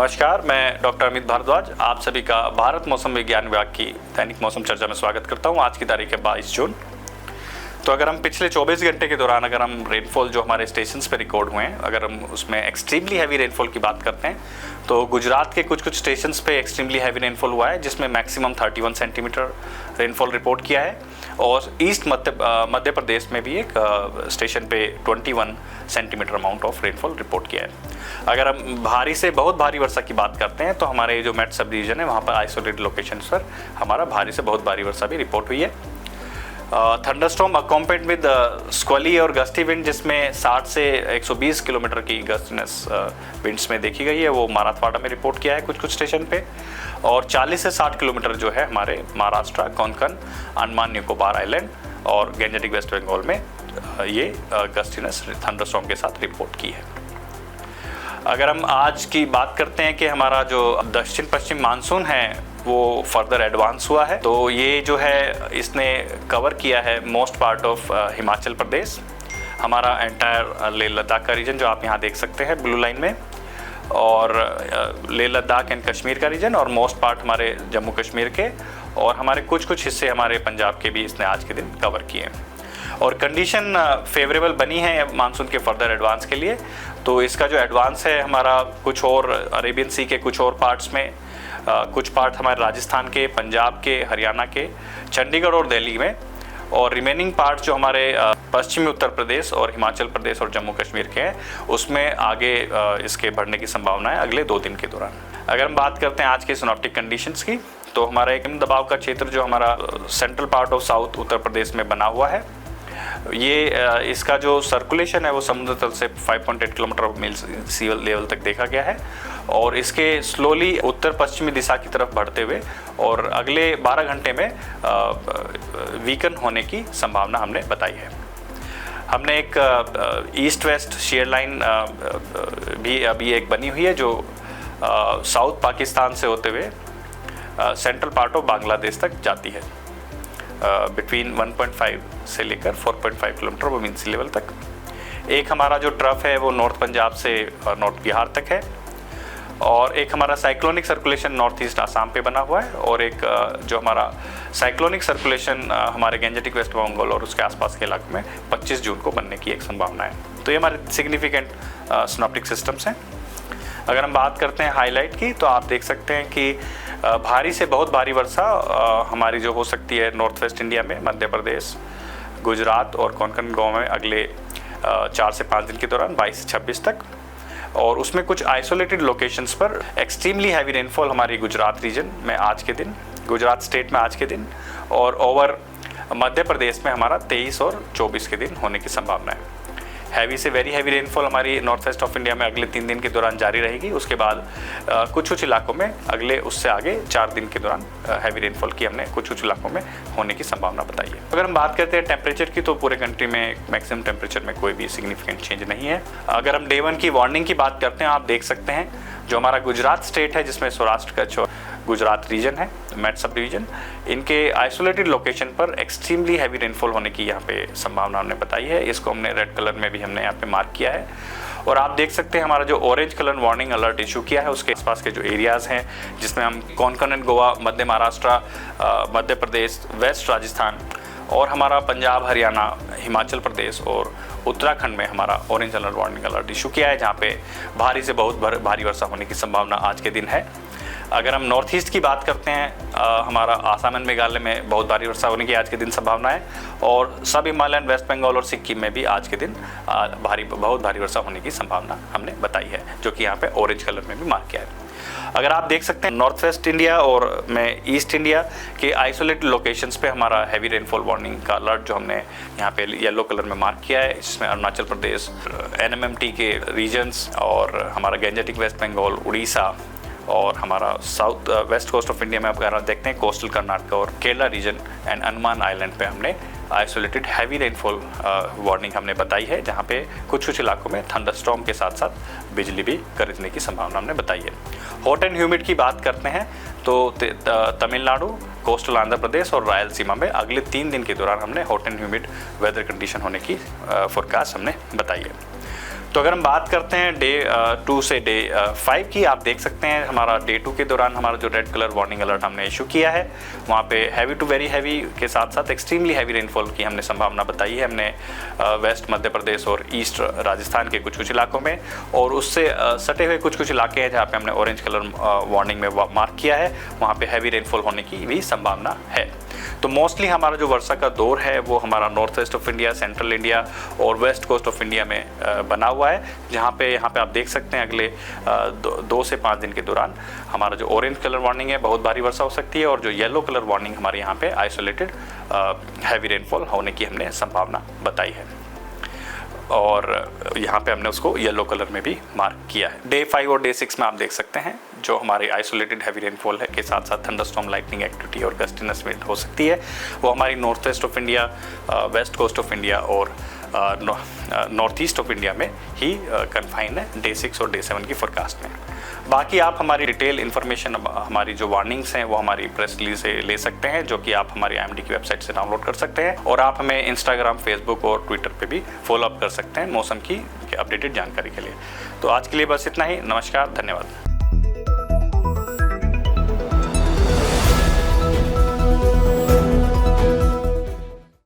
नमस्कार, मैं डॉक्टर अमित भारद्वाज आप सभी का भारत मौसम विज्ञान विभाग की दैनिक मौसम चर्चा में स्वागत करता हूं। आज की तारीख है 22 जून। तो अगर हम पिछले 24 घंटे के दौरान अगर हम रेनफॉल जो हमारे स्टेशंस पे रिकॉर्ड हुए हैं, अगर हम उसमें एक्सट्रीमली हैवी रेनफॉल की बात करते हैं तो गुजरात के कुछ स्टेशंस पे एक्सट्रीमली हैवी रेनफॉल हुआ है, जिसमें मैक्सिमम 31 सेंटीमीटर रेनफॉल रिपोर्ट किया है। और ईस्ट मध्य प्रदेश में भी एक स्टेशन पे 21 centimetre amount of rainfall report किया है। अगर हम भारी से बहुत भारी वर्षा की बात करते हैं तो हमारे जो मेट सब डिवीजन है वहाँ पर आइसोलेटेड लोकेशन पर हमारा भारी से बहुत भारी वर्षा भी रिपोर्ट हुई है। थंडरस्टॉर्म अकॉम्पेड विद स्क्वली और गस्टी विंड, जिसमें 60 से 120 किलोमीटर की गस्टनेस विंड्स में देखी गई है, वो मराठवाड़ा में रिपोर्ट किया है कुछ स्टेशन पे। और 40 से 60 किलोमीटर जो है हमारे महाराष्ट्र, कोंकण, अंडमान निकोबार आइलैंड और गैंजेटिक वेस्ट बंगाल में ये गस्टीनेस थंडरस्टॉर्म के साथ रिपोर्ट की है। अगर हम आज की बात करते हैं कि हमारा जो दक्षिण पश्चिम मानसून है वो फर्दर एडवांस हुआ है, तो ये जो है इसने कवर किया है most part of Himachal Pradesh, हमारा एंटायर लेह लद्दाख का रीजन जो आप यहाँ देख सकते हैं ब्लू लाइन में, और लेह लद्दाख एंड कश्मीर का रीजन, और मोस्ट पार्ट हमारे जम्मू कश्मीर के, और हमारे कुछ हिस्से हमारे पंजाब के भी इसने आज के दिन कवर किए हैं। और कंडीशन फेवरेबल बनी है मानसून के फर्दर एडवांस के लिए। तो इसका जो एडवांस है हमारा कुछ और अरेबियन सी के कुछ और पार्ट्स में, कुछ पार्ट हमारे राजस्थान के, पंजाब के, हरियाणा के, चंडीगढ़ और दिल्ली में, और रिमेनिंग पार्ट जो हमारे पश्चिमी उत्तर प्रदेश और हिमाचल प्रदेश और जम्मू कश्मीर के हैं, उसमें आगे इसके बढ़ने की संभावना है अगले 2 दिन के दौरान। अगर हम बात करते हैं आज के सिनॉप्टिक कंडीशंस की, तो हमारा एक निम्न दबाव का क्षेत्र जो हमारा central part of south Uttar Pradesh में बना हुआ है, ये इसका जो सर्कुलेशन है वो समुद्र तल से 5.8 किलोमीटर मील सी लेवल तक देखा गया है, और इसके स्लोली उत्तर पश्चिमी दिशा की तरफ बढ़ते हुए और अगले 12 घंटे में वीकन होने की संभावना हमने बताई है। हमने एक ईस्ट वेस्ट शेयर लाइन भी अभी एक बनी हुई है जो साउथ पाकिस्तान से होते हुए सेंट्रल पार्ट ऑफ बांग्लादेश तक जाती है, बिटवीन 1.5 से लेकर 4.5 किलोमीटर वो मीन सी लेवल तक। एक हमारा जो ट्रफ है वो नॉर्थ पंजाब से नॉर्थ बिहार तक है, और एक हमारा cyclonic circulation north east Assam पे बना हुआ है, और एक जो हमारा साइक्लोनिक सर्कुलेशन हमारे गैंजेटिक वेस्ट बंगाल और उसके आसपास के इलाके में 25 जून को बनने की एक संभावना है। तो ये हमारे सिग्निफिकेंट सिनॉप्टिक सिस्टम्स हैं। अगर हम बात करते हैं हाईलाइट की, तो आप देख सकते हैं कि भारी से बहुत भारी वर्षा हमारी जो हो सकती है नॉर्थ वेस्ट इंडिया में, मध्य प्रदेश, गुजरात और कोंकण गाँव में अगले 4 से 5 दिन के दौरान 22 से 26 तक, और उसमें कुछ आइसोलेटेड लोकेशंस पर एक्सट्रीमली हैवी रेनफॉल हमारी गुजरात रीजन में आज के दिन, गुजरात स्टेट में आज के दिन, और ओवर मध्य प्रदेश में हमारा 23 और 24 के दिन होने की संभावना है। हैवी से वेरी हैवी रेनफॉल हमारी नॉर्थ वेस्ट ऑफ इंडिया में अगले 3 दिन के दौरान जारी रहेगी। उसके बाद कुछ इलाकों में अगले उससे आगे 4 दिन के दौरान हैवी रेनफॉल की हमने कुछ इलाकों में होने की संभावना बताई है। अगर हम बात करते हैं टेम्परेचर की, तो पूरे कंट्री में मैक्सिमम टेम्परेचर में कोई भी सिग्निफिकेंट चेंज नहीं है। अगर हम डे 1 की वार्निंग की बात करते हैं, आप देख सकते हैं जो हमारा गुजरात स्टेट है, जिसमें सौराष्ट्र कच्छ और गुजरात रीजन है, मेट सब डिवीजन, इनके आइसोलेटेड लोकेशन पर एक्सट्रीमली हैवी रेनफॉल होने की यहाँ पे संभावना हमने बताई है। इसको हमने रेड कलर में भी हमने यहाँ पे मार्क किया है, और आप देख सकते हैं हमारा जो orange colour warning alert issue किया है उसके आसपास के जो एरियाज़ हैं, जिसमें हम कोंकण एंड गोवा, मध्य महाराष्ट्र, मध्य प्रदेश, वेस्ट राजस्थान, और हमारा पंजाब, हरियाणा, हिमाचल प्रदेश और उत्तराखंड में हमारा orange alert warning alert issue किया है, जहाँ पे भारी से बहुत भारी वर्षा होने की संभावना आज के दिन है। अगर हम नॉर्थ ईस्ट की बात करते हैं, हमारा आसाम एंड मेघालय में बहुत भारी वर्षा होने की आज के दिन संभावना है, और सब हिमालयन, वेस्ट बंगाल और सिक्किम में भी आज के दिन बहुत भारी वर्षा होने की संभावना हमने बताई है, जो कि यहाँ पे ऑरेंज कलर में भी मार्क किया है। अगर आप देख सकते हैं नॉर्थ वेस्ट इंडिया और में ईस्ट इंडिया के आइसोलेटेड लोकेशंस पे हमारा हैवी रेनफॉल वार्निंग का अलर्ट जो हमने यहाँ पे येलो कलर में मार्क किया है, इसमें अरुणाचल प्रदेश, NMMT के रीजन्स, और हमारा गैंजेटिक वेस्ट बंगाल, उड़ीसा, और हमारा south west coast of India में अगर आप देखते हैं कोस्टल कर्नाटक और Kerala region and Andaman island पे हमने आइसोलेटेड हैवी रेनफॉल वार्निंग हमने बताई है, जहाँ पे कुछ इलाकों में थंडरस्टॉर्म के साथ साथ बिजली भी गरजने की संभावना हमने बताई है। हॉट एंड ह्यूमिड की बात करते हैं तो तमिलनाडु, कोस्टल आंध्र प्रदेश और रायलसीमा में अगले 3 दिन के दौरान हमने hot and humid weather condition होने की फोरकास्ट हमने बताई है। तो अगर हम बात करते हैं डे 2 से डे 5 की, आप देख सकते हैं हमारा डे 2 के दौरान हमारा जो रेड कलर वार्निंग अलर्ट हमने इशू किया है, वहाँ पे हैवी टू वेरी हैवी के साथ साथ एक्सट्रीमली हैवी रेनफॉल की हमने संभावना बताई है। हमने वेस्ट मध्य प्रदेश और ईस्ट राजस्थान के कुछ इलाकों में और उससे सटे हुए कुछ इलाके हैं जहाँ पे हमने ऑरेंज कलर वार्निंग में मार्क किया है, वहाँ पे हैवी रेनफॉल होने की भी संभावना है। तो मोस्टली हमारा जो वर्षा का दौर है वो हमारा north west of India, central India और वेस्ट कोस्ट ऑफ इंडिया में बना हुआ है, जहाँ पे यहाँ पे आप देख सकते हैं अगले 2 से 5 दिन के दौरान हमारा जो ऑरेंज कलर वार्निंग है बहुत भारी वर्षा हो सकती है और जो येलो कलर वार्निंग हमारे यहाँ पे आइसोलेटेड हैवी रेनफॉल होने की हमने संभावना बताई है और यहाँ पे हमने उसको येलो कलर में भी मार्क किया है। डे 5 और डे 6 में आप देख सकते हैं जो हमारी आइसोलेटेड हैवी रेनफॉल है के साथ साथ थंडरस्टॉर्म, लाइटनिंग एक्टिविटी और गस्टिनस विंड हो सकती है, वो हमारी north west of India, west coast of India और नॉर्थ ईस्ट ऑफ इंडिया में ही कन्फाइन है डे 6 और डे 7 की फोरकास्ट में। बाकी आप हमारी डिटेल इन्फॉर्मेशन, हमारी जो वार्निंग्स हैं वो हमारी प्रेस रिलीज से ले सकते हैं, जो कि आप हमारी IMD की वेबसाइट से डाउनलोड कर सकते हैं और आप हमें इंस्टाग्राम, फेसबुक और ट्विटर पे भी फॉलो अप कर सकते हैं मौसम की अपडेटेड जानकारी के लिए। तो आज के लिए बस इतना ही। नमस्कार, धन्यवाद।